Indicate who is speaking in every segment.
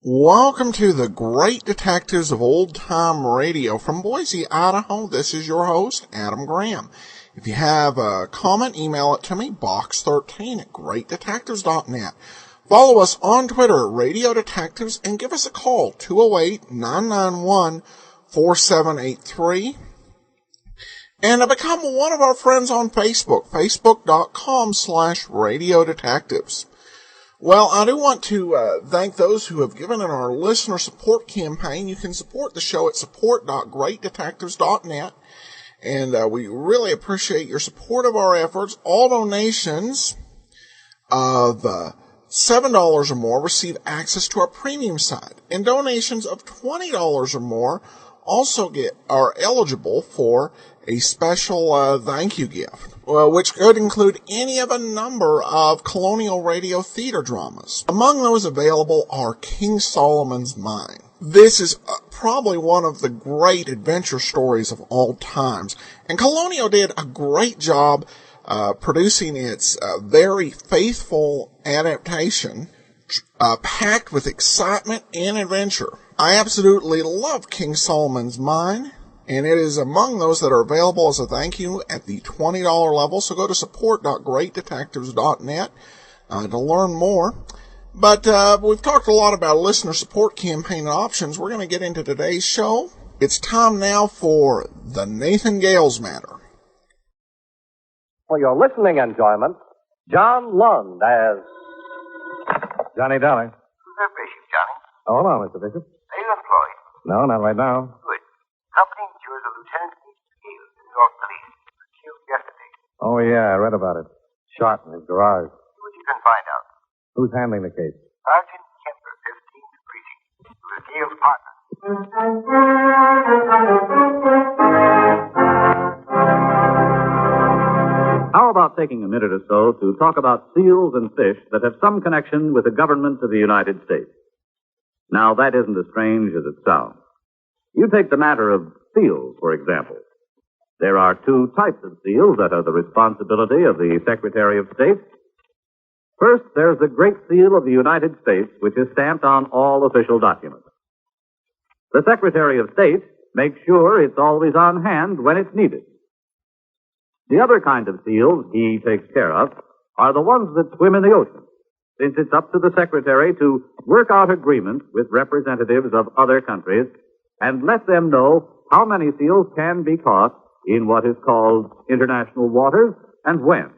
Speaker 1: Welcome to the Great Detectives of Old Time Radio from Boise, Idaho. This is your host, Adam Graham. If you have a comment, email it to me, box13@greatdetectives.net. Follow us on Twitter, Radio Detectives, and give us a call, 208-991-4783. And become one of our friends on Facebook, facebook.com/Radio Detectives. Well, I do want to thank those who have given in our listener support campaign. You can support the show at support.greatdetectives.net, and we really appreciate your support of our efforts. All donations of $7 or more receive access to our premium site, and donations of $20 or more also are eligible for a special thank you gift, which could include any of a number of colonial radio theater dramas. Among those available are King Solomon's Mine. This is probably one of the great adventure stories of all times, and Colonial did a great job producing its very faithful adaptation, packed with excitement and adventure. I absolutely love King Solomon's Mine, and it is among those that are available as a thank you at the $20 level. So go to support.greatdetectives.net to learn more. But we've talked a lot about listener support campaign options. We're going to get into today's show. It's time now for the Nathan Gayles Matter.
Speaker 2: For your listening enjoyment, John Lund as Johnny Dollar.
Speaker 3: Who's that Bishop, Johnny?
Speaker 2: Hold on, Mr. Bishop.
Speaker 3: Are you employed?
Speaker 2: No, not right now.
Speaker 3: Good. Company insures a Lieutenant Gayles, New York Police, killed yesterday.
Speaker 2: Oh, yeah, I read about it. Shot in his garage.
Speaker 3: See what you can find out.
Speaker 2: Who's handling the case?
Speaker 3: Sergeant Kemper, 15th Precinct, who was Gayles' partner.
Speaker 4: How about taking a minute or so to talk about seals and fish that have some connection with the government of the United States? Now, that isn't as strange as it sounds. You take the matter of seals, for example. There are two types of seals that are the responsibility of the Secretary of State. First, there's the Great Seal of the United States, which is stamped on all official documents. The Secretary of State makes sure it's always on hand when it's needed. The other kind of seals he takes care of are the ones that swim in the ocean, since it's up to the Secretary to work out agreements with representatives of other countries and let them know how many seals can be caught in what is called international waters and when.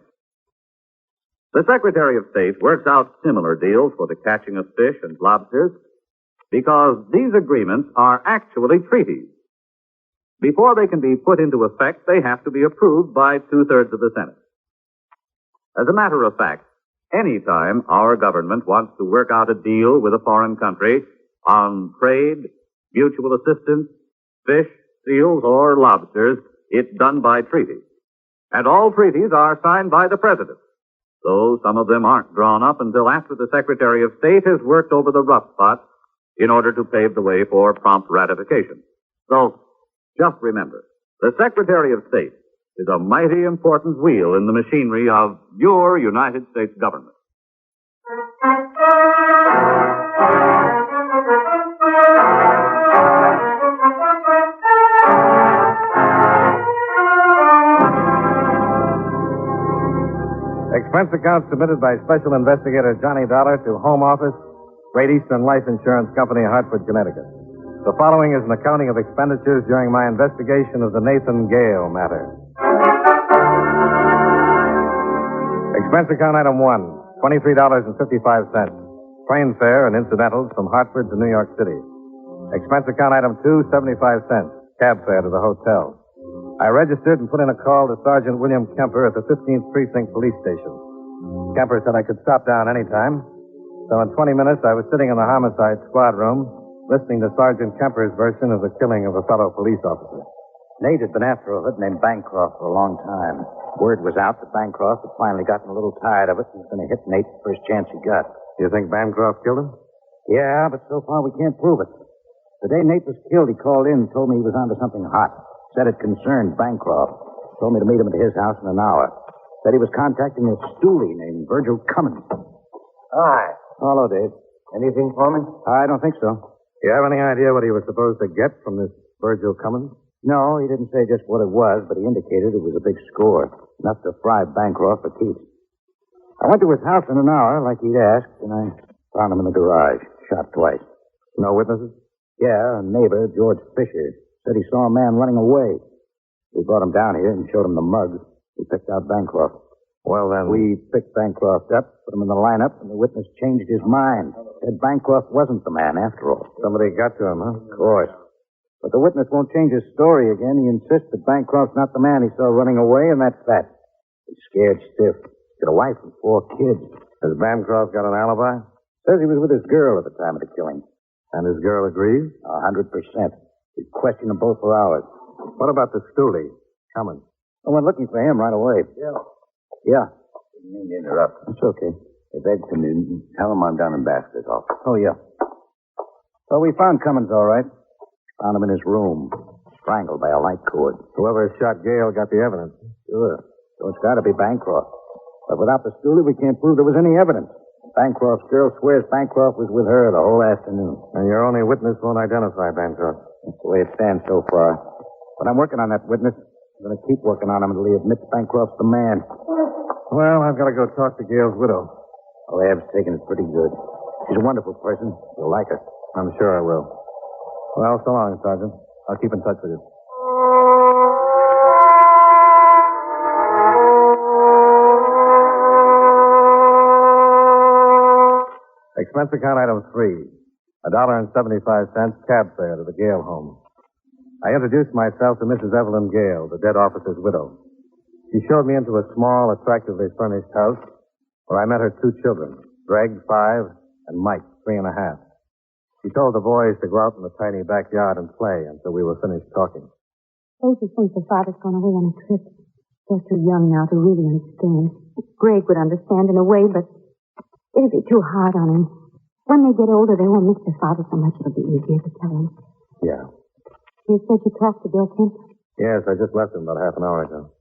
Speaker 4: The Secretary of State works out similar deals for the catching of fish and lobsters because these agreements are actually treaties. Before they can be put into effect, they have to be approved by 2/3 of the Senate. As a matter of fact, any time our government wants to work out a deal with a foreign country on trade, mutual assistance, fish, seals, or lobsters, it's done by treaty. And all treaties are signed by the President, though some of them aren't drawn up until after the Secretary of State has worked over the rough spots in order to pave the way for prompt ratification. So, just remember, the Secretary of State is a mighty important wheel in the machinery of your United States government.
Speaker 2: Expense account submitted by Special Investigator Johnny Dollar to Home Office, Great Eastern Life Insurance Company, Hartford, Connecticut. The following is an accounting of expenditures during my investigation of the Nathan Gale matter. Expense account item 1, $23.55. Train fare and incidentals from Hartford to New York City. Expense account item 2, 75 cents. Cab fare to the hotel. I registered and put in a call to Sergeant William Kemper at the 15th Precinct Police Station. Kemper said I could stop down any time. So in 20 minutes, I was sitting in the homicide squad room listening to Sergeant Kemper's version of the killing of a fellow police officer.
Speaker 5: Nate had been after a hood named Bancroft for a long time. Word was out that Bancroft had finally gotten a little tired of it and was going to hit Nate the first chance he got.
Speaker 2: You think Bancroft killed him?
Speaker 5: Yeah, but so far we can't prove it. The day Nate was killed, he called in and told me he was onto something hot. Said it concerned Bancroft. Told me to meet him at his house in an hour. Said he was contacting a stoolie named Virgil Cummins.
Speaker 3: Hi.
Speaker 5: Hello, Dave.
Speaker 3: Anything for me?
Speaker 5: I don't think so.
Speaker 2: You have any idea what he was supposed to get from this Virgil Cummins?
Speaker 5: No, he didn't say just what it was, but he indicated it was a big score. Enough to fry Bancroft for keeps. I went to his house in an hour, like he'd asked, and I found him in the garage, shot twice.
Speaker 2: No witnesses?
Speaker 5: Yeah, a neighbor, George Fisher, said he saw a man running away. We brought him down here and showed him the mugs. We picked out Bancroft.
Speaker 2: Well, then...
Speaker 5: We picked Bancroft up, put him in the lineup, and the witness changed his mind. Said Bancroft wasn't the man after all.
Speaker 2: Somebody got to him, huh?
Speaker 5: Of course. But the witness won't change his story again. He insists that Bancroft's not the man he saw running away, and that's that. He's scared stiff. He's got a wife and 4 kids.
Speaker 2: Has Bancroft got an alibi?
Speaker 5: Says he was with his girl at the time of the killing.
Speaker 2: And his girl agrees?
Speaker 5: 100%. We questioned them both for hours.
Speaker 2: What about the stoolie, Cummins?
Speaker 5: I went looking for him right away. Yeah.
Speaker 3: Didn't mean to interrupt.
Speaker 5: That's okay.
Speaker 3: If Ed come in, tell him I'm down in Baxter's office.
Speaker 5: Oh, yeah. So we found Cummins all right. Found him in his room, strangled by a light cord.
Speaker 2: Whoever shot Gale got the evidence.
Speaker 5: Sure. So it's got to be Bancroft. But without the stoolie, we can't prove there was any evidence. Bancroft's girl swears Bancroft was with her the whole afternoon.
Speaker 2: And your only witness won't identify Bancroft.
Speaker 5: That's the way it stands so far. But I'm working on that witness. I'm going to keep working on him until he admits Bancroft's the man.
Speaker 2: Well, I've got to go talk to Gale's widow.
Speaker 5: Oh, Ab's taking it pretty good. She's a wonderful person. You'll like her.
Speaker 2: I'm sure I will. Well, so long, Sergeant. I'll keep in touch with you. Expense account item 3. $1.75 cab fare to the Gale home. I introduced myself to Mrs. Evelyn Gale, the dead officer's widow. She showed me into a small, attractively furnished house where I met her 2 children, Greg, 5, and Mike, 3.5. She told the boys to go out in the tiny backyard and play until we were finished talking.
Speaker 6: Rosie thinks her father's gone away on a trip. They're too young now to really understand. Greg would understand in a way, but it'd be too hard on him. When they get older, they won't miss their father so much. It'll be easier to tell him.
Speaker 2: Yeah.
Speaker 6: You said you talked to Bill Kemp?
Speaker 2: Yes, I just left him about half an hour ago.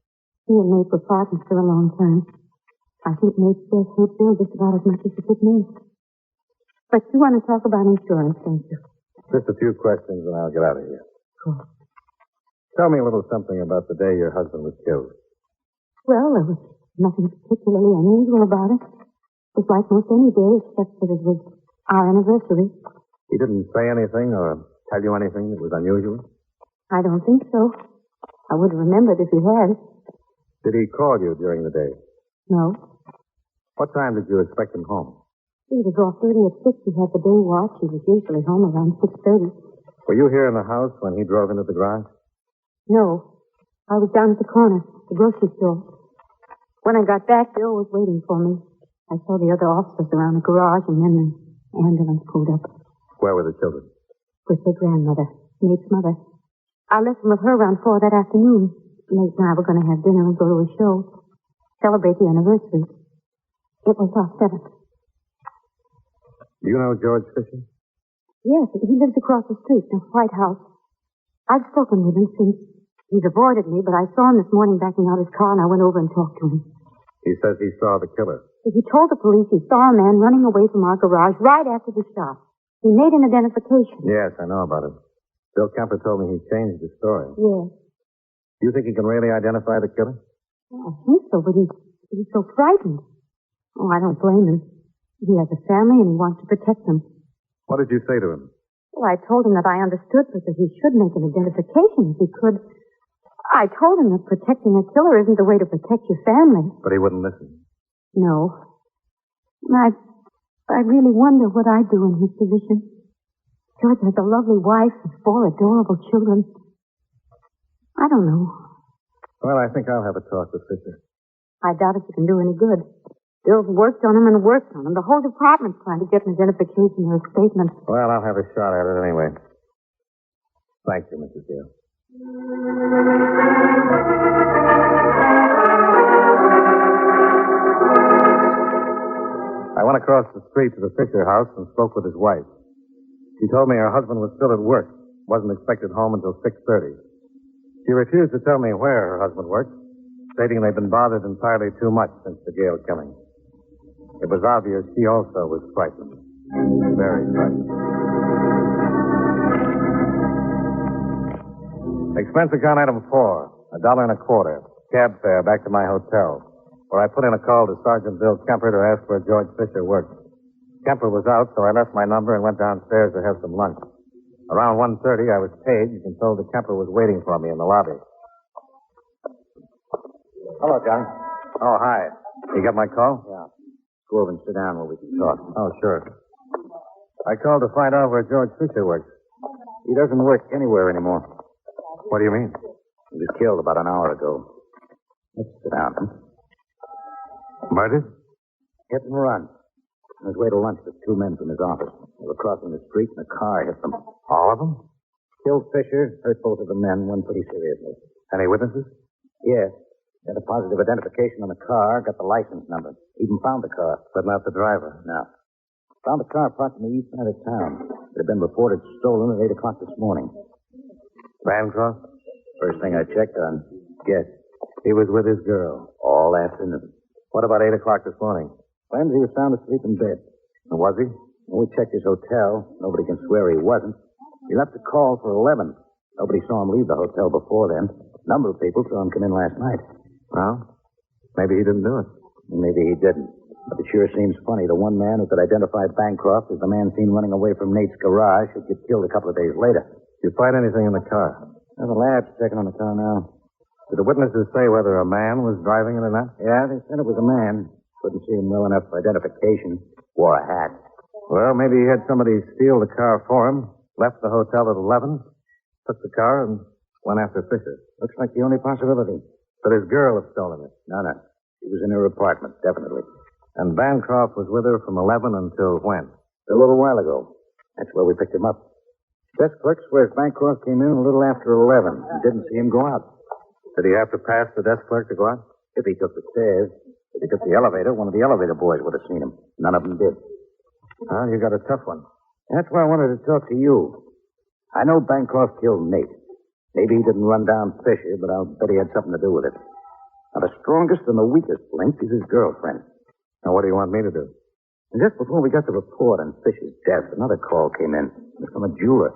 Speaker 6: He and Nate were partners for a long time. I think Nate still hates Bill just about as much as he did me. But you want to talk about insurance, don't you?
Speaker 2: Just a few questions and I'll get out of here.
Speaker 6: Cool.
Speaker 2: Tell me a little something about the day your husband was killed.
Speaker 6: Well, there was nothing particularly unusual about it. It was like most any day, except that it was our anniversary.
Speaker 2: He didn't say anything or tell you anything that was unusual?
Speaker 6: I don't think so. I would have remembered if he had.
Speaker 2: Did he call you during the day?
Speaker 6: No.
Speaker 2: What time did you expect him home?
Speaker 6: He was off early at 6. He had the day watch. He was usually home around 6:30.
Speaker 2: Were you here in the house when he drove into the garage?
Speaker 6: No. I was down at the corner, the grocery store. When I got back, Bill was waiting for me. I saw the other officers around the garage, and then the ambulance pulled up.
Speaker 2: Where were the children?
Speaker 6: With their grandmother, Nate's mother. I left them with her around 4 that afternoon. Nate and I were going to have dinner and go to a show. Celebrate the anniversary. It was our 7th.
Speaker 2: Do you know George Fisher?
Speaker 6: Yes, he lives across the street in the White House. I've spoken with him since. He's avoided me, but I saw him this morning backing out his car, and I went over and talked to him.
Speaker 2: He says he saw the killer.
Speaker 6: He told the police he saw a man running away from our garage right after the shot. He made an identification.
Speaker 2: Yes, I know about it. Bill Kemper told me he changed his story.
Speaker 6: Yes.
Speaker 2: Do you think he can really identify the killer?
Speaker 6: I think so, but he's so frightened. Oh, I don't blame him. He has a family, and he wants to protect them.
Speaker 2: What did you say to him?
Speaker 6: Well, I told him that I understood, but that he should make an identification if he could. I told him that protecting a killer isn't the way to protect your family.
Speaker 2: But he wouldn't listen.
Speaker 6: No. I really wonder what I'd do in his position. George has a lovely wife and 4 adorable children. I don't know.
Speaker 2: Well, I think I'll have a talk with Fisher.
Speaker 6: I doubt if it can do any good. Bill's worked on him and worked on him. The whole department's trying to get an identification or a statement.
Speaker 2: Well, I'll have a shot at it anyway. Thank you, Mrs. Gale. I went across the street to the Fisher house and spoke with his wife. She told me her husband was still at work, wasn't expected home until 6:30. She refused to tell me where her husband worked, stating they'd been bothered entirely too much since the Gale killing. It was obvious she also was frightened. Very frightened. Expense account item 4, $1.25, cab fare back to my hotel, where I put in a call to Sergeant Bill Kemper to ask where George Fisher worked. Kemper was out, so I left my number and went downstairs to have some lunch. Around 1:30, I was paged and told that Kemper was waiting for me in the lobby.
Speaker 5: Hello, Johnny.
Speaker 2: Oh, hi. You got my call?
Speaker 5: Yeah. Go over and sit down where we can talk.
Speaker 2: Oh, sure. I called to find out where George Fisher works.
Speaker 5: He doesn't work anywhere anymore.
Speaker 2: What do you mean?
Speaker 5: He was killed about an hour ago. Let's sit down.
Speaker 2: Murdered?
Speaker 5: Hit and run. On his way to lunch with 2 men from his office. They were crossing the street and a car hit them.
Speaker 2: All of them?
Speaker 5: Killed Fisher, hurt both of the men, one pretty seriously.
Speaker 2: Any witnesses?
Speaker 5: Yes. Got a positive identification on the car, got the license number. Even found the car.
Speaker 2: But not the driver.
Speaker 5: No. Found the car approximately east side of town. It had been reported stolen at 8 o'clock this morning.
Speaker 2: Bancroft?
Speaker 5: First thing I checked on. Yes.
Speaker 2: He was with his girl.
Speaker 5: All afternoon.
Speaker 2: What about 8 o'clock this morning?
Speaker 5: Claims he was found asleep in bed.
Speaker 2: And was he?
Speaker 5: When we checked his hotel, nobody can swear he wasn't. He left a call for 11. Nobody saw him leave the hotel before then. A number of people saw him come in last night.
Speaker 2: Well, maybe he didn't do it.
Speaker 5: Maybe he didn't. But it sure seems funny. The one man who could identify Bancroft as the man seen running away from Nate's garage should get killed a couple of days later.
Speaker 2: Did you find anything in the car?
Speaker 5: The lab's checking on the car now.
Speaker 2: Did the witnesses say whether a man was driving it or not?
Speaker 5: Yeah, they said it was a man. Couldn't see him well enough for identification. Wore a hat.
Speaker 2: Well, maybe he had somebody steal the car for him, left the hotel at 11, took the car, and went after Fisher.
Speaker 5: Looks like the only possibility.
Speaker 2: But his girl had stolen it.
Speaker 5: No. She was in her apartment, definitely.
Speaker 2: And Bancroft was with her from 11 until when?
Speaker 5: A little while ago. That's where we picked him up. Desk clerk swears Bancroft came in a little after 11 and didn't see him go out.
Speaker 2: Did he have to pass the desk clerk to go out?
Speaker 5: If he took the stairs. If he took the elevator, one of the elevator boys would have seen him. None of them did.
Speaker 2: Well, you got a tough one.
Speaker 5: That's why I wanted to talk to you. I know Bancroft killed Nate. Maybe he didn't run down Fisher, but I'll bet he had something to do with it. Now, the strongest and the weakest link is his girlfriend.
Speaker 2: Now, what do you want me to do?
Speaker 5: And just before we got the report on Fisher's death, another call came in. It was from a jeweler.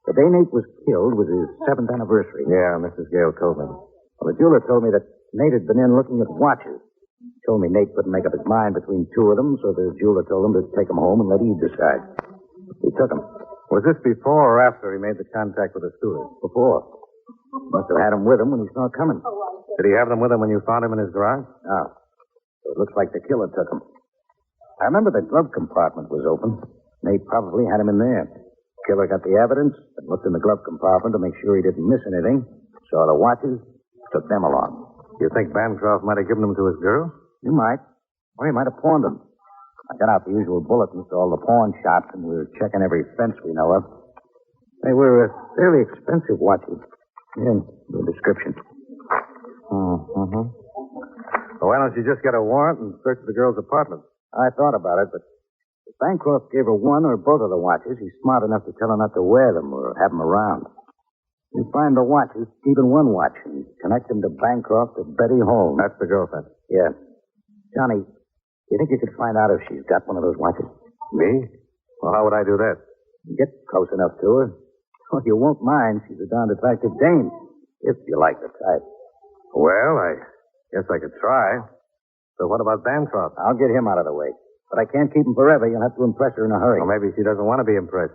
Speaker 5: The day Nate was killed was his 7th anniversary.
Speaker 2: Yeah, Mrs. Gale told me.
Speaker 5: Well, the jeweler told me that Nate had been in looking at watches. He told me Nate couldn't make up his mind between 2 of them, so the jeweler told him to take them home and let Eve decide. He took them.
Speaker 2: Was this before or after he made the contact with the steward?
Speaker 5: Before. Must have had them with him when he saw it coming.
Speaker 2: Did he have them with him when you found him in his garage?
Speaker 5: No. So it looks like the killer took them. I remember the glove compartment was open. Nate probably had him in there. Killer got the evidence and looked in the glove compartment to make sure he didn't miss anything. Saw the watches, took them along.
Speaker 2: You think Bancroft might have given them to his girl?
Speaker 5: He might. Or he might have pawned them. I got out the usual bulletins to all the pawn shops, and we were checking every fence we know of. They were fairly expensive watches. Yeah, the description.
Speaker 2: Mm-hmm. Well, why don't you just get a warrant and search the girl's apartment?
Speaker 5: I thought about it, but if Bancroft gave her one or both of the watches, he's smart enough to tell her not to wear them or have them around. You find the watches, even one watch, and connect them to Bancroft or Betty Holmes.
Speaker 2: That's the girlfriend.
Speaker 5: Yeah. Johnny, you think you could find out if she's got one of those watches?
Speaker 2: Me? Well, how would I do that?
Speaker 5: Get close enough to her. Oh, you won't mind. She's a darned attractive dame, if you like the type.
Speaker 2: Well, I guess I could try. So what about Bancroft?
Speaker 5: I'll get him out of the way. But I can't keep him forever. You'll have to impress her in a hurry.
Speaker 2: Well, maybe she doesn't want to be impressed.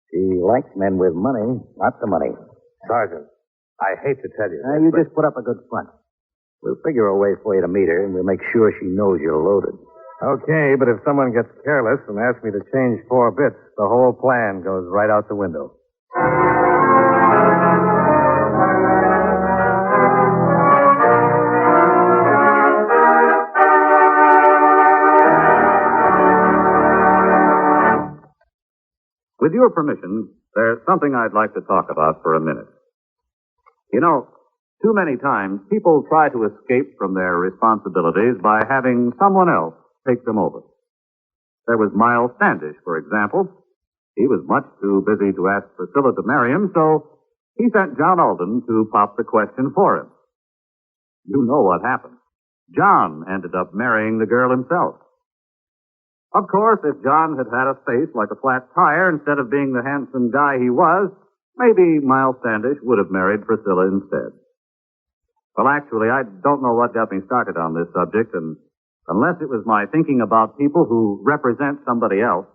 Speaker 5: She likes men with money. Lots of money.
Speaker 2: Sergeant, I hate to tell you
Speaker 5: You just put up a good front. We'll figure a way for you to meet her, and we'll make sure she knows you're loaded.
Speaker 2: Okay, but if someone gets careless and asks me to change 4 bits, the whole plan goes right out the window.
Speaker 4: With your permission, there's something I'd like to talk about for a minute. You know, too many times people try to escape from their responsibilities by having someone else take them over. There was Miles Standish, for example. He was much too busy to ask Priscilla to marry him, so he sent John Alden to pop the question for him. You know what happened. John ended up marrying the girl himself. Of course, if John had had a face like a flat tire instead of being the handsome guy he was, maybe Miles Standish would have married Priscilla instead. Well, actually, I don't know what got me started on this subject, and unless it was my thinking about people who represent somebody else.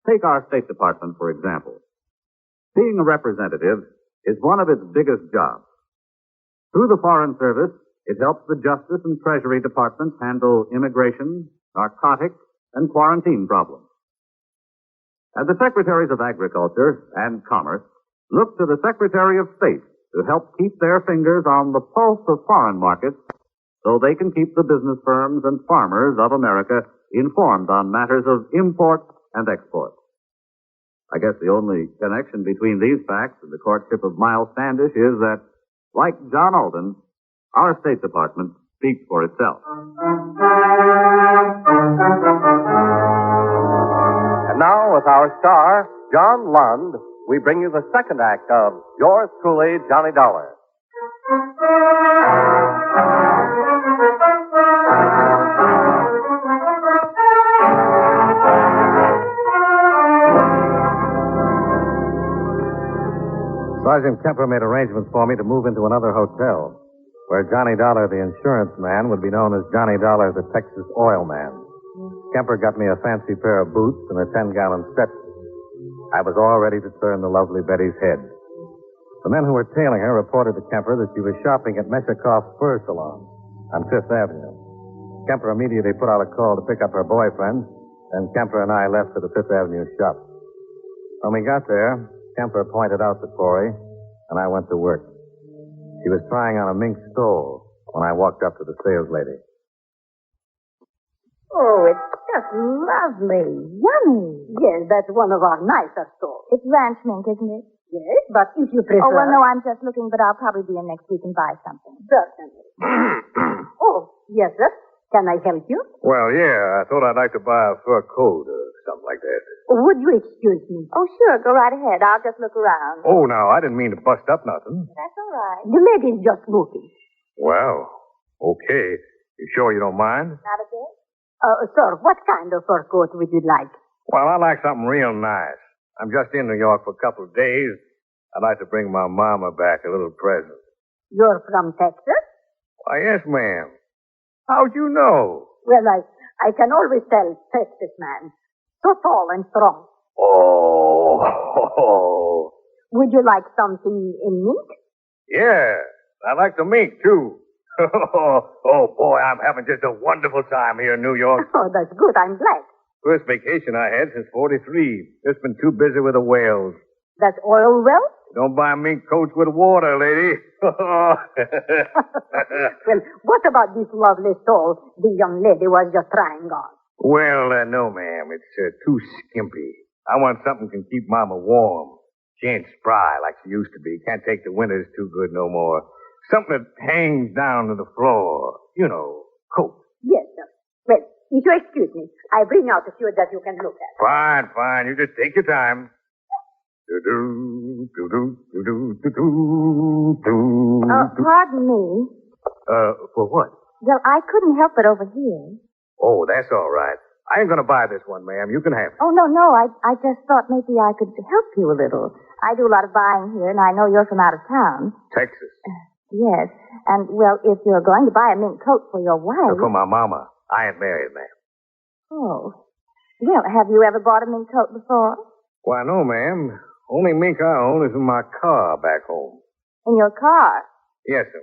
Speaker 4: Take our State Department, for example. Being a representative is one of its biggest jobs. Through the Foreign Service, it helps the Justice and Treasury Departments handle immigration, narcotics, and quarantine problems. And the Secretaries of Agriculture and Commerce look to the Secretary of State to help keep their fingers on the pulse of foreign markets so they can keep the business firms and farmers of America informed on matters of import and export. I guess the only connection between these facts and the courtship of Miles Standish is that, like John Alden, our State Department speaks for itself.
Speaker 7: And now, with our star, John Lund, we bring you the second act of Yours Truly, Johnny Dollar.
Speaker 2: Sergeant Kemper made arrangements for me to move into another hotel, where Johnny Dollar, the insurance man, would be known as Johnny Dollar, the Texas oil man. Kemper got me a fancy pair of boots and a 10-gallon Stetson. I was all ready to turn the lovely Betty's head. The men who were tailing her reported to Kemper that she was shopping at Meshakoff's Fur Salon on Fifth Avenue. Kemper immediately put out a call to pick up her boyfriend, and Kemper and I left for the Fifth Avenue shop. When we got there, Kemper pointed out the quarry, and I went to work. She was trying on a mink stole when I walked up to the sales lady.
Speaker 6: Oh, it's just lovely. Yummy. Yes, that's one of our nicer stores.
Speaker 8: It's ranch mink, isn't it?
Speaker 6: Yes, but if you prefer...
Speaker 8: Oh, well, no, I'm just looking, but I'll probably be in next week and buy something.
Speaker 6: Certainly. Oh, yes, sir. Can I help you?
Speaker 2: Well, yeah, I thought I'd like to buy a fur coat or something like that.
Speaker 6: Would you excuse me?
Speaker 8: Oh, sure, go right ahead. I'll just look around.
Speaker 2: Oh, no, I didn't mean to bust up nothing.
Speaker 8: That's all right.
Speaker 6: The lady's just looking.
Speaker 2: Well, okay. You sure you don't mind?
Speaker 8: Not a bit?
Speaker 6: Sir, what kind of fur coat would you like?
Speaker 2: Well, I'd like something real nice. I'm just in New York for a couple of days. I'd like to bring my mama back a little present.
Speaker 6: You're from Texas?
Speaker 2: Why, yes, ma'am. How'd you know?
Speaker 6: Well, I can always tell Texas man. So tall and strong.
Speaker 2: Oh.
Speaker 6: Would you like something in mink?
Speaker 2: Yeah, I like the mink, too. Oh, boy, I'm having just a wonderful time here in New York.
Speaker 6: Oh, that's good. I'm glad.
Speaker 2: First vacation I had since 43. Just been too busy with the whales.
Speaker 6: That's oil well?
Speaker 2: Don't buy mink coats with water, lady.
Speaker 6: Well, what about this lovely stole the young lady was just trying on?
Speaker 2: Well, no, ma'am. It's too skimpy. I want something that can keep Mama warm. She ain't spry like she used to be. Can't take the winters too good no more. Something that hangs down to the floor. You know, coat.
Speaker 6: Yes, sir. Well, if you excuse me, I bring out a few that you can look at.
Speaker 2: Fine. You just take your time.
Speaker 8: Pardon me.
Speaker 2: For what?
Speaker 8: Well, I couldn't help it over here.
Speaker 2: Oh, that's all right. I ain't gonna buy this one, ma'am. You can have it.
Speaker 8: Oh, no. I just thought maybe I could help you a little. I do a lot of buying here, and I know you're from out of town.
Speaker 2: Texas.
Speaker 8: Yes. And, well, if you're going to buy a mink coat for your wife...
Speaker 2: For my mama. I ain't married, ma'am.
Speaker 8: Oh. Well, have you ever bought a mink coat before?
Speaker 2: Why, no, ma'am. Only mink I own is in my car back home.
Speaker 8: In your car?
Speaker 2: Yes, sir.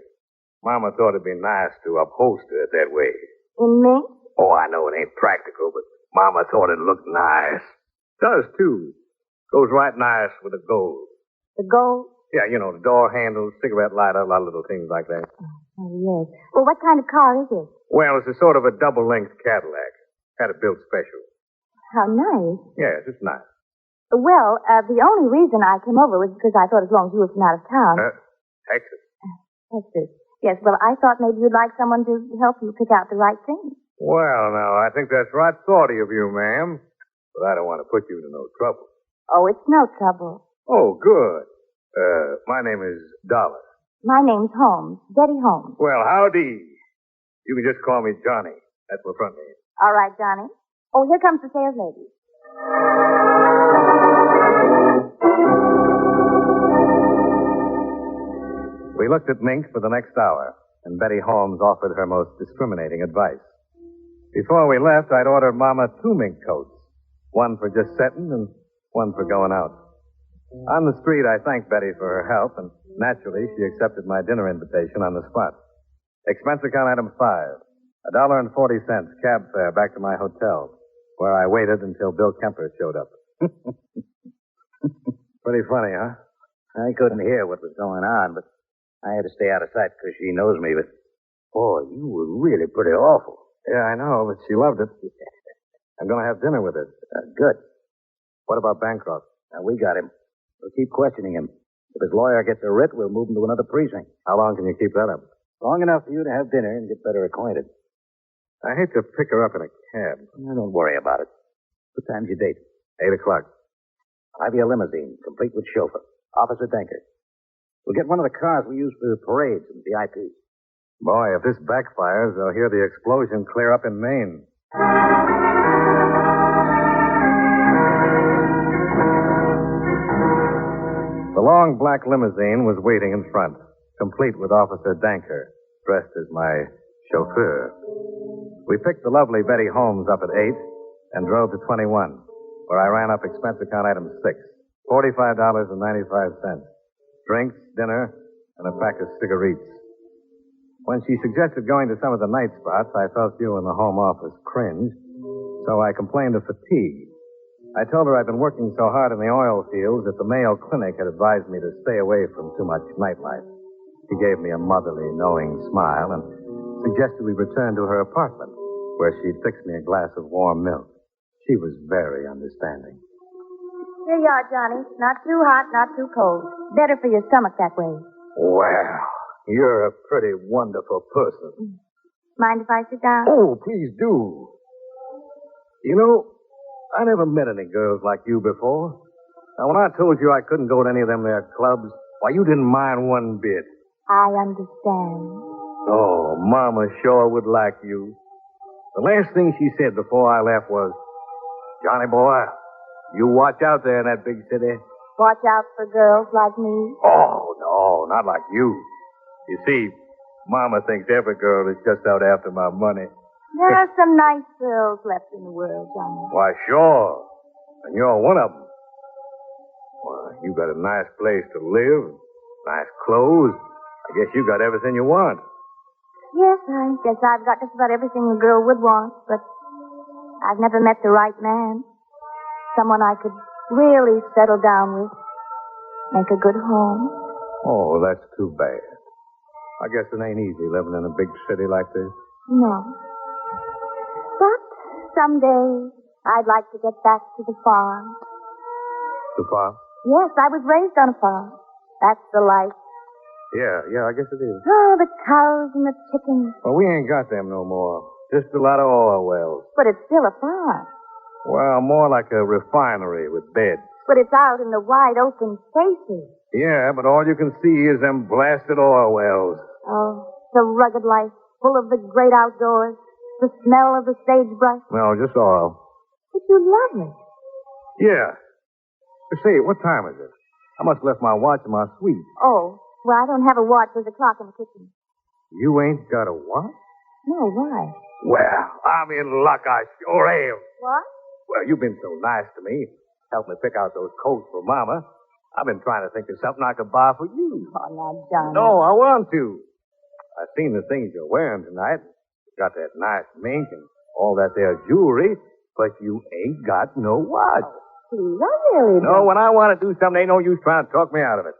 Speaker 2: Mama thought it'd be nice to upholster it that way.
Speaker 8: In mink?
Speaker 2: Oh, I know it ain't practical, but Mama thought it looked nice. Does, too. Goes right nice with the gold.
Speaker 8: The gold?
Speaker 2: Yeah, you know, the door handles, cigarette lighter, a lot of little things like that.
Speaker 8: Oh, yes. Well, what kind of car is it?
Speaker 2: Well, it's a sort of a double-length Cadillac. Had it built special.
Speaker 8: How nice.
Speaker 2: Yes, it's nice.
Speaker 8: Well, the only reason I came over was because I thought as long as you were from out of town.
Speaker 2: Texas.
Speaker 8: Texas. Yes, well, I thought maybe you'd like someone to help you pick out the right thing.
Speaker 2: Well, now, I think that's right thoughty of you, ma'am. But I don't want to put you to no trouble.
Speaker 8: Oh, it's no trouble.
Speaker 2: Oh, good. My name is Dollar.
Speaker 8: My name's Holmes. Betty Holmes.
Speaker 2: Well, howdy. You can just call me Johnny. That's my front name.
Speaker 8: All right, Johnny. Oh, here comes the sales lady.
Speaker 2: We looked at Mink for the next hour, and Betty Holmes offered her most discriminating advice. Before we left, I'd ordered Mama 2 mink coats, one for just setting and one for going out. On the street, I thanked Betty for her help, and naturally, she accepted my dinner invitation on the spot. Expense account item 5, $1.40 cab fare back to my hotel, where I waited until Bill Kemper showed up. Pretty funny, huh?
Speaker 5: I couldn't hear what was going on, but I had to stay out of sight because she knows me. But, boy, you were really pretty awful.
Speaker 2: Yeah, I know, but she loved it. I'm going to have dinner with her.
Speaker 5: Good.
Speaker 2: What about Bancroft?
Speaker 5: Now, we got him. We'll keep questioning him. If his lawyer gets a writ, we'll move him to another precinct.
Speaker 2: How long can you keep that up?
Speaker 5: Long enough for you to have dinner and get better acquainted.
Speaker 2: I hate to pick her up in a cab.
Speaker 5: Now, don't worry about it. What time's your date?
Speaker 2: 8 o'clock.
Speaker 5: I'll have you a limousine, complete with chauffeur. Officer Denker. We'll get one of the cars we use for parades and VIPs.
Speaker 2: Boy, if this backfires, they'll hear the explosion clear up in Maine. The long black limousine was waiting in front, complete with Officer Danker, dressed as my chauffeur. We picked the lovely Betty Holmes up at 8 and drove to 21, where I ran up expense account item 6, $45.95. Drinks, dinner, and a pack of cigarettes. When she suggested going to some of the night spots, I felt you in the home office cringe, so I complained of fatigue. I told her I'd been working so hard in the oil fields that the Mayo Clinic had advised me to stay away from too much nightlife. She gave me a motherly, knowing smile and suggested we return to her apartment, where she'd fix me a glass of warm milk. She was very understanding.
Speaker 8: Here you are, Johnny. Not too hot, not too cold. Better for your stomach that way.
Speaker 2: Well, you're a pretty wonderful person.
Speaker 8: Mind if I sit down?
Speaker 2: Oh, please do. You know, I never met any girls like you before. Now, when I told you I couldn't go to any of them there clubs, why, you didn't mind one bit.
Speaker 8: I understand.
Speaker 2: Oh, Mama sure would like you. The last thing she said before I left was, Johnny boy, you watch out there in that big city.
Speaker 8: Watch out for girls like me.
Speaker 2: Oh, no, not like you. You see, Mama thinks every girl is just out after my money.
Speaker 8: There are some nice girls left in the world, Johnny.
Speaker 2: Why, sure. And you're one of them. Well, you got a nice place to live, nice clothes. I guess you got everything you want.
Speaker 8: Yes, I guess I've got just about everything a girl would want, but I've never met the right man. Someone I could really settle down with. Make a good home.
Speaker 2: Oh, that's too bad. I guess it ain't easy living in a big city like this.
Speaker 8: No. But someday I'd like to get back to the farm.
Speaker 2: The farm?
Speaker 8: Yes, I was raised on a farm. That's the life.
Speaker 2: Yeah, I guess it is.
Speaker 8: Oh, the cows and the chickens.
Speaker 2: Well, we ain't got them no more. Just a lot of oil wells.
Speaker 8: But it's still a farm.
Speaker 2: Well, more like a refinery with beds.
Speaker 8: But it's out in the wide open spaces.
Speaker 2: Yeah, but all you can see is them blasted oil wells.
Speaker 8: Oh, the rugged life, full of the great outdoors, the smell of the sagebrush.
Speaker 2: No, just oil.
Speaker 8: But you love it.
Speaker 2: Yeah. Say, what time is it? I must have left my watch in my suite.
Speaker 8: Oh, well, I don't have a watch. There's a clock in the kitchen.
Speaker 2: You ain't got a watch?
Speaker 8: No, why?
Speaker 2: Well, I'm in luck, I sure am.
Speaker 8: What?
Speaker 2: Well, you've been so nice to me. Helped me pick out those coats for Mama. I've been trying to think of something I could buy for you.
Speaker 8: Oh, now, Johnny.
Speaker 2: No, I want to. I've seen the things you're wearing tonight. Got that nice mink and all that there jewelry, but you ain't got no watch.
Speaker 8: Please, I really
Speaker 2: No, when I want to do something, ain't no use trying to talk me out of it.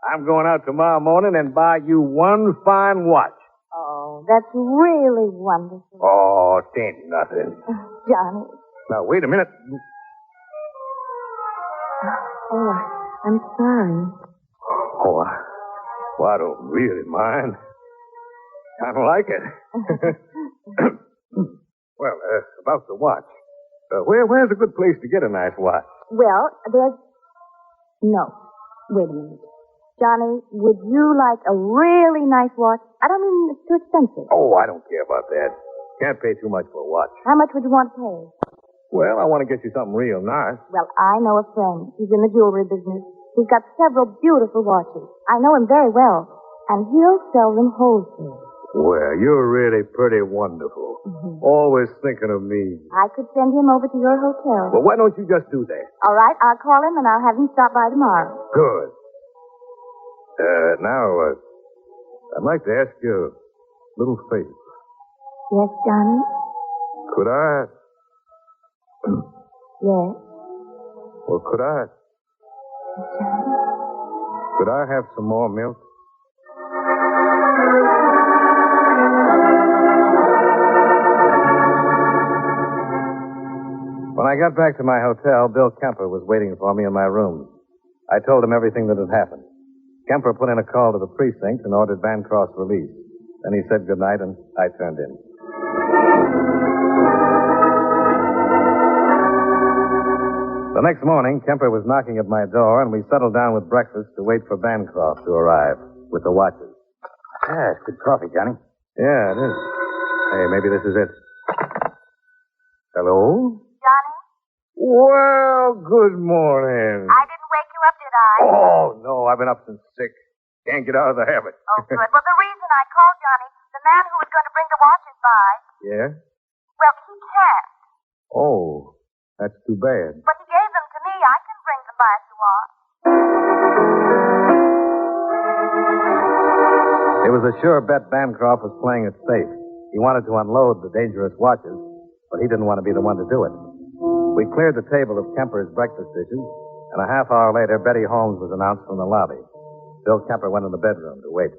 Speaker 2: I'm going out tomorrow morning and buy you one fine watch.
Speaker 8: Oh, that's really wonderful.
Speaker 2: Oh, it ain't nothing.
Speaker 8: Johnny.
Speaker 2: Now, wait a minute.
Speaker 6: Oh, I'm sorry.
Speaker 2: Oh, I don't really mind. Kind of like it. Well, about the watch. Where's a good place to get a nice watch?
Speaker 8: Well, there's... No. Wait a minute. Johnny, would you like a really nice watch? I don't mean it's too expensive.
Speaker 2: Oh, I don't care about that. Can't pay too much for a watch.
Speaker 8: How much would you want to pay?
Speaker 2: Well, I want to get you something real nice.
Speaker 8: Well, I know a friend. He's in the jewelry business. He's got several beautiful watches. I know him very well. And he'll sell them wholesale.
Speaker 2: Well, you're really pretty wonderful.
Speaker 8: Mm-hmm.
Speaker 2: Always thinking of me.
Speaker 8: I could send him over to your hotel.
Speaker 2: Well, why don't you just do that?
Speaker 8: All right, I'll call him and I'll have him stop by tomorrow.
Speaker 2: Good. Now, I'd like to ask you a little favor.
Speaker 8: Yes, Johnny?
Speaker 2: Could I?
Speaker 8: Yes.
Speaker 2: Well, could I?
Speaker 8: Johnny?
Speaker 2: Could I have some more milk? When I got back to my hotel, Bill Kemper was waiting for me in my room. I told him everything that had happened. Kemper put in a call to the precinct and ordered Bancroft's release. Then he said goodnight, and I turned in. The next morning, Kemper was knocking at my door, and we settled down with breakfast to wait for Bancroft to arrive with the watches.
Speaker 5: Yeah, it's good coffee, Johnny.
Speaker 2: Yeah, it is. Hey, maybe this is it. Hello?
Speaker 8: Johnny?
Speaker 2: Well, good morning.
Speaker 8: I didn't wake you up, did I?
Speaker 2: Oh, no, I've been up since 6. Can't get out of the habit.
Speaker 8: Oh, good. Well, the reason I called, Johnny, the man who was going to bring the watches by,
Speaker 2: Yeah?
Speaker 8: well, he can't.
Speaker 2: Oh, that's too bad.
Speaker 8: But he gave them to me. I can bring them by if you want.
Speaker 2: It was a sure bet Bancroft was playing it safe. He wanted to unload the dangerous watches, but he didn't want to be the one to do it. We cleared the table of Kemper's breakfast dishes, and a half hour later, Betty Holmes was announced from the lobby. Bill Kemper went in the bedroom to wait.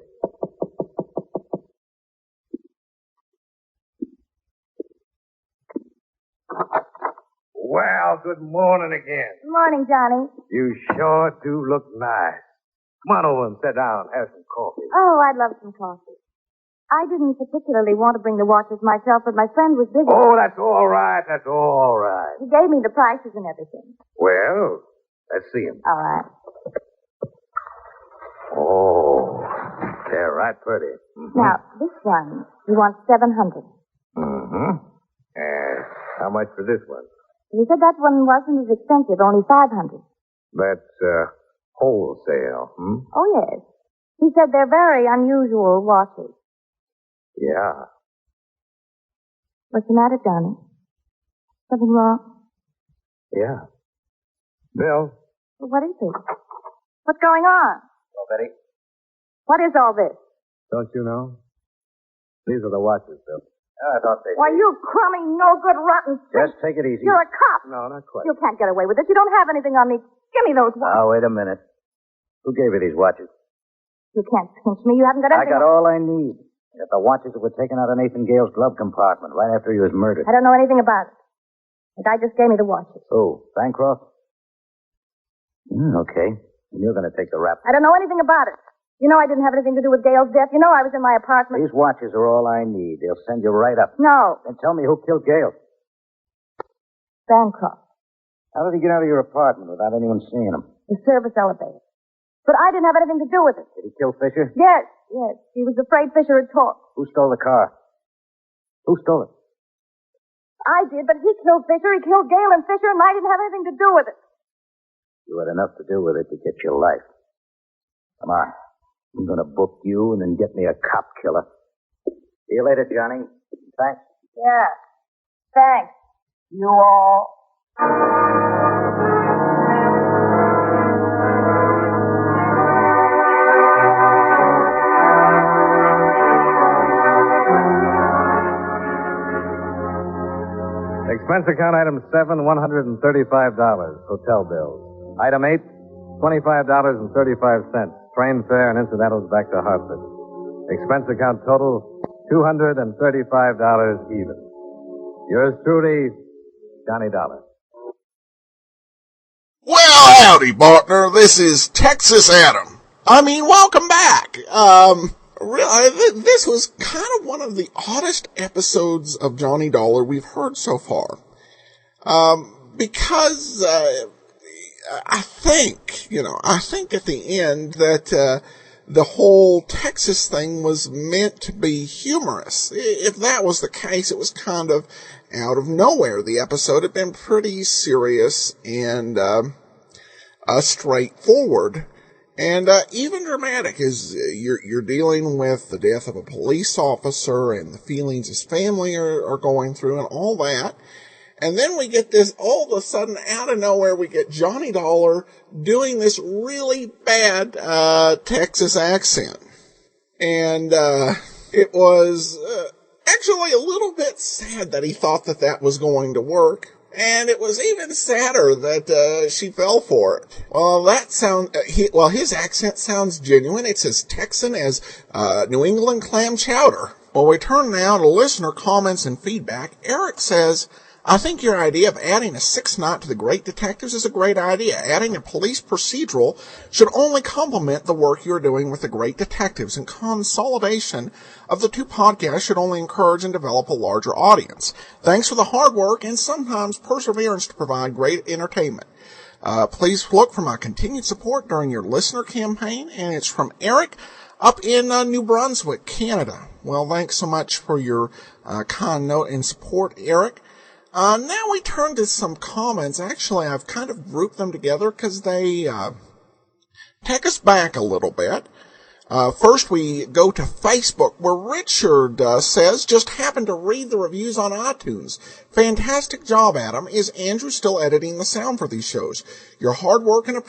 Speaker 2: Well, good morning again.
Speaker 8: Good morning, Johnny.
Speaker 2: You sure do look nice. Come on over and sit down and have some coffee.
Speaker 8: Oh, I'd love some coffee. I didn't particularly want to bring the watches myself, but my friend was busy.
Speaker 2: Oh, that's all right. That's all right.
Speaker 8: He gave me the prices and everything.
Speaker 2: Well, let's see him.
Speaker 8: All right.
Speaker 2: Oh, they're right pretty. Mm-hmm.
Speaker 8: Now, this one, he wants $700.
Speaker 2: Mm-hmm. And how much for this one?
Speaker 8: He said that one wasn't as expensive, only $500.
Speaker 2: That's wholesale. Hmm?
Speaker 8: Oh, yes. He said they're very unusual watches.
Speaker 2: Yeah.
Speaker 8: What's the matter, Johnny? Something wrong?
Speaker 2: Yeah. Bill.
Speaker 8: Well, what is it? What's going on?
Speaker 2: Oh, Betty.
Speaker 8: What is all this?
Speaker 2: Don't you know? These are the watches, Bill.
Speaker 5: I thought they...
Speaker 8: Why, you crummy, no-good, rotten
Speaker 5: Just take it easy.
Speaker 8: You're a cop.
Speaker 2: No, not quite.
Speaker 8: You can't get away with it. You don't have anything on me. Give me those watches.
Speaker 5: Oh, wait a minute. Who gave you these watches?
Speaker 8: You can't pinch me. You haven't got
Speaker 5: I
Speaker 8: anything.
Speaker 5: got all I need. I got the watches that were taken out of Nathan Gayles' glove compartment right after he was murdered.
Speaker 8: I don't know anything about it. The guy just gave me the watches.
Speaker 5: Oh, Bancroft? Okay. And you're going to take the rap.
Speaker 8: I don't know anything about it. You know I didn't have anything to do with Gayle's death. You know I was in my apartment.
Speaker 5: These watches are all I need. They'll send you right up.
Speaker 8: No.
Speaker 5: Then tell me who killed Gayles.
Speaker 8: Bancroft.
Speaker 5: How did he get out of your apartment without anyone seeing him?
Speaker 8: The service elevator. But I didn't have anything to do with it.
Speaker 5: Did he kill Fisher?
Speaker 8: Yes. He was afraid Fisher had talked.
Speaker 5: Who stole the car? Who stole it?
Speaker 8: I did, but he killed Fisher. He killed Gale and Fisher, and I didn't have anything to do with it.
Speaker 5: You had enough to do with it to get your life. Come on. I'm going to book you and then get me a cop killer. See you later, Johnny. Thanks.
Speaker 8: Yeah. Thanks. You all.
Speaker 2: Expense account item 7, $135. Hotel bills. Item 8, $25.35. Train fare and incidentals back to Hartford. Expense account total, $235 even. Yours truly, Johnny Dollar.
Speaker 1: Well, Well, howdy, partner. This is Texas Adam. Welcome back. This was kind of one of the oddest episodes of Johnny Dollar we've heard so far. Because I think at the end that the whole Texas thing was meant to be humorous. If that was the case, it was kind of out of nowhere. The episode had been pretty serious and straightforward and even dramatic, as you're dealing with the death of a police officer and the feelings his family are going through and all that. And then we get this, all of a sudden, out of nowhere, we get Johnny Dollar doing this really bad Texas accent. And it was actually a little bit sad that he thought that was going to work. And it was even sadder that she fell for it. Well, his accent sounds genuine. It's as Texan as New England clam chowder. Well, we turn now to listener comments and feedback. Eric says, I think your idea of adding a sixth night to the Great Detectives is a great idea. Adding a police procedural should only complement the work you're doing with the Great Detectives, and consolidation of the two podcasts should only encourage and develop a larger audience. Thanks for the hard work and sometimes perseverance to provide great entertainment. Please look for my continued support during your listener campaign, and it's from Eric up in New Brunswick, Canada. Well, thanks so much for your kind note and support, Eric. Now we turn to some comments. Actually, I've kind of grouped them together because they take us back a little bit. First, we go to Facebook, where Richard says, just happened to read the reviews on iTunes. Fantastic job, Adam. Is Andrew still editing the sound for these shows? Your hard work and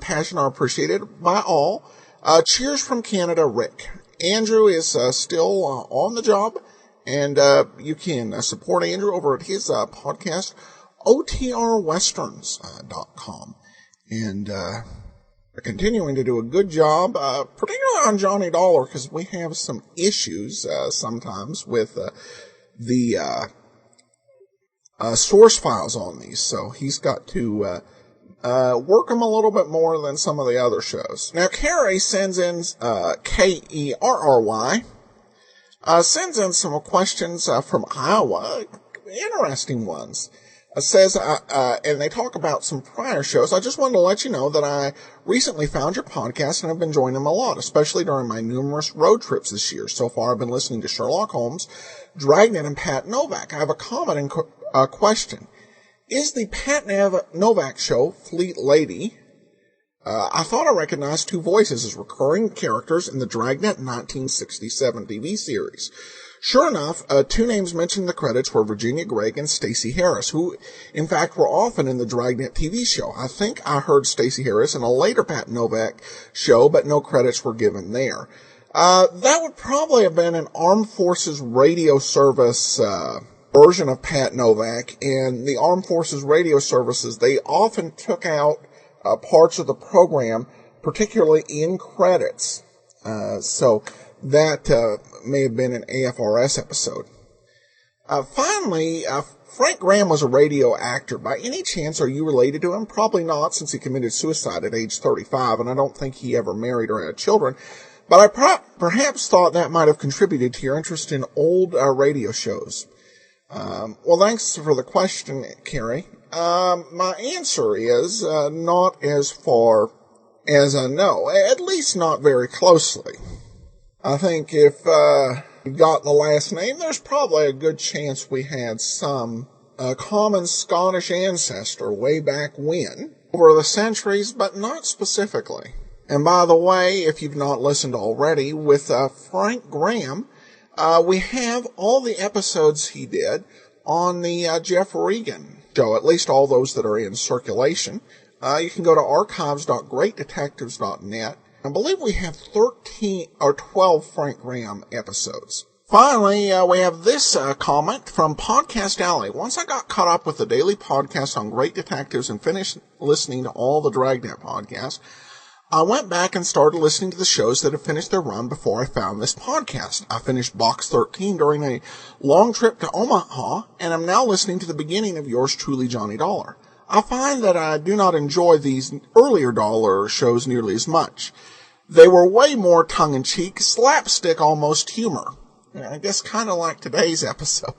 Speaker 1: passion are appreciated by all. Cheers from Canada, Rick. Andrew is still on the job. And you can support Andrew over at his podcast, otrwesterns.com. And they're continuing to do a good job, particularly on Johnny Dollar, because we have some issues sometimes with the source files on these. So he's got to work them a little bit more than some of the other shows. Now, Carrie sends in Kerry. Sends in some questions from Iowa, interesting ones. Says, and they talk about some prior shows. I just wanted to let you know that I recently found your podcast and have been enjoying them a lot, especially during my numerous road trips this year. So far, I've been listening to Sherlock Holmes, Dragnet, and Pat Novak. I have a comment and question. Is the Pat Novak show Fleet Lady? I thought I recognized two voices as recurring characters in the Dragnet 1967 TV series. Sure enough, two names mentioned in the credits were Virginia Gregg and Stacey Harris, who, in fact, were often in the Dragnet TV show. I think I heard Stacey Harris in a later Pat Novak show, but no credits were given there. That would probably have been an Armed Forces Radio Service version of Pat Novak, and the Armed Forces Radio Services, they often took out parts of the program, particularly in credits. So that may have been an AFRS episode. Finally, Frank Graham was a radio actor. By any chance, are you related to him? Probably not, since he committed suicide at age 35, and I don't think he ever married or had children. But I perhaps thought that might have contributed to your interest in old radio shows. Well, thanks for the question, Carrie. My answer is not as far as I know, at least not very closely. I think if you got the last name, there's probably a good chance we had some common Scottish ancestor way back when, over the centuries, but not specifically. And by the way, if you've not listened already, with Frank Graham, we have all the episodes he did on the Jeff Regan show, at least all those that are in circulation. You can go to archives.greatdetectives.net. I believe we have 13 or 12 Frank Graham episodes. Finally, we have this comment from Podcast Alley. Once I got caught up with the daily podcast on Great Detectives and finished listening to all the Dragnet podcasts, I went back and started listening to the shows that have finished their run before I found this podcast. I finished Box 13 during a long trip to Omaha, and I'm now listening to the beginning of yours truly, Johnny Dollar. I find that I do not enjoy these earlier dollar shows nearly as much. They were way more tongue-in-cheek, slapstick almost humor. I guess kind of like today's episode.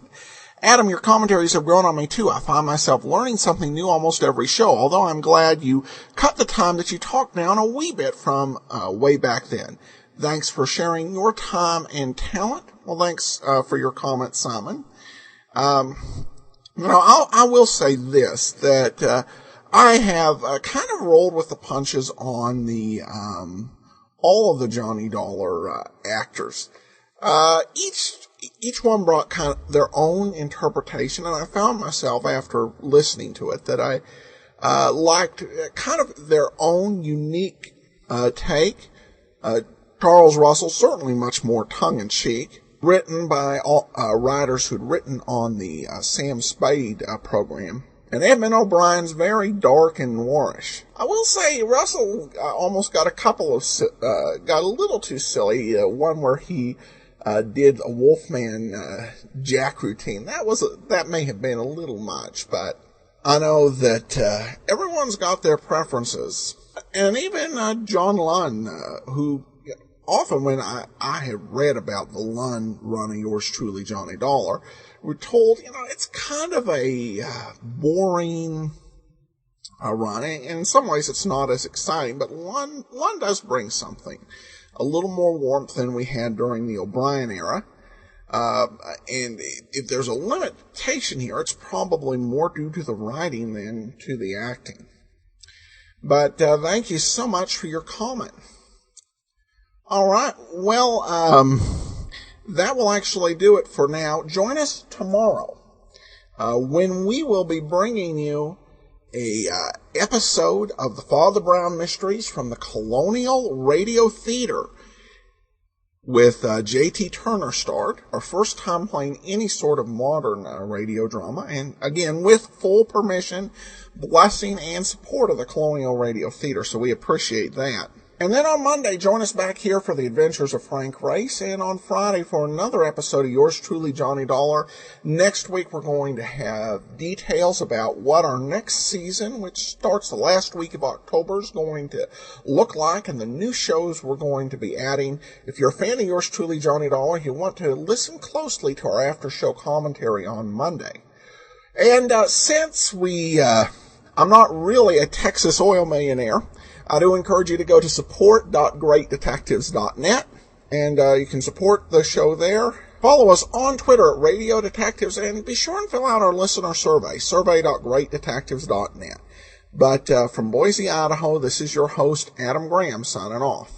Speaker 1: Adam, your commentaries have grown on me too. I find myself learning something new almost every show, although I'm glad you cut the time that you talked down a wee bit from way back then. Thanks for sharing your time and talent. Well, thanks for your comment, Simon. I will say this, that I have kind of rolled with the punches on the all of the Johnny Dollar actors. Each one brought kind of their own interpretation, and I found myself after listening to it that I liked kind of their own unique take. Charles Russell, certainly much more tongue-in-cheek, written by writers who'd written on the Sam Spade program. And Edmund O'Brien's very dark and noirish. I will say Russell almost got got a little too silly. One where he did a Wolfman Jack routine. That may have been a little much, but I know that everyone's got their preferences. And even John Lund, who often when I have read about the Lund run of Yours Truly, Johnny Dollar, we're told, it's kind of a boring run. And in some ways it's not as exciting, but Lund does bring something. A little more warmth than we had during the O'Brien era. And if there's a limitation here, it's probably more due to the writing than to the acting. But thank you so much for your comment. All right, well, that will actually do it for now. Join us tomorrow when we will be bringing you a episode of the Father Brown Mysteries from the Colonial Radio Theater with J.T. Turner starred, our first time playing any sort of modern radio drama, and again, with full permission, blessing, and support of the Colonial Radio Theater, so we appreciate that. And then on Monday, join us back here for the Adventures of Frank Race, and on Friday for another episode of Yours Truly, Johnny Dollar. Next week, we're going to have details about what our next season, which starts the last week of October, is going to look like, and the new shows we're going to be adding. If you're a fan of Yours Truly, Johnny Dollar, you want to listen closely to our after-show commentary on Monday. And since I'm not really a Texas oil millionaire, I do encourage you to go to support.greatdetectives.net, and you can support the show there. Follow us on Twitter at Radio Detectives, and be sure and fill out our listener survey, survey.greatdetectives.net. But from Boise, Idaho, this is your host, Adam Graham, signing off.